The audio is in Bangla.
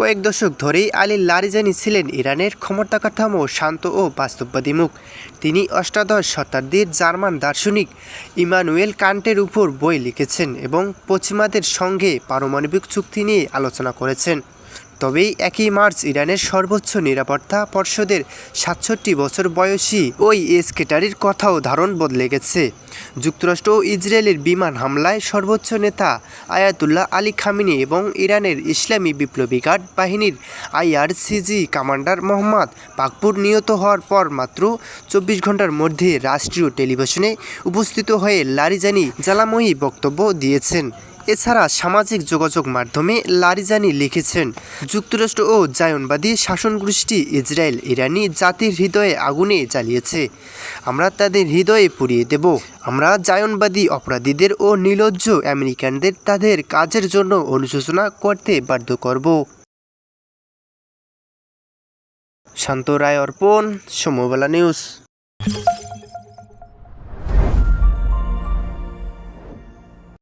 কয়েক দশক ধরেই আলী লারিজানি ছিলেন ইরানের ক্ষমতা কাঠামো শান্ত ও বাস্তববাদী মুখ। তিনি অষ্টাদশ শতাব্দীর জার্মান দার্শনিক ইমানুয়েল কান্টের উপর বই লিখেছেন এবং পশ্চিমাদের সঙ্গে পারমাণবিক চুক্তি নিয়ে আলোচনা করেছেন। তবে একই মার্চ ইরানের সর্বোচ্চ নিরাপত্তা পরিষদের ৬৭ বছর বয়সী ওই স্কেটারির কথাও ধারণ বদলে গেছে। যুক্তরাষ্ট্র ও ইসরায়েলের বিমান হামলায় সর্বোচ্চ নেতা আয়াতুল্লাহ আলী খামেনি এবং ইরানের ইসলামী বিপ্লবী গার্ড বাহিনীর IRGC কমান্ডার মোহাম্মদ বাকপুর নিহত হওয়ার পর মাত্র ২৪ ঘন্টার মধ্যে রাষ্ট্রীয় টেলিভিশনে উপস্থিত হয়ে লারিজানি জ্বালাময়ী বক্তব্য দিয়েছেন। এছাড়া সামাজিক যোগাযোগ মাধ্যমে লারিজানি লিখেছেন, যুক্তরাষ্ট্র ও জায়নবাদী শাসনগোষ্ঠী ইসরায়েল ইরানি জাতির হৃদয়ে আগুনে জ্বালিয়েছে। আমরা তাদের হৃদয়ে পুড়িয়ে দেব। আমরা জায়নবাদী অপরাধীদের ও নির্লজ্জ আমেরিকানদের তাদের কাজের জন্য অনুশোচনা করতে বাধ্য করব। শান্ত রায় অর্পণ, সময় বাংলা নিউজ।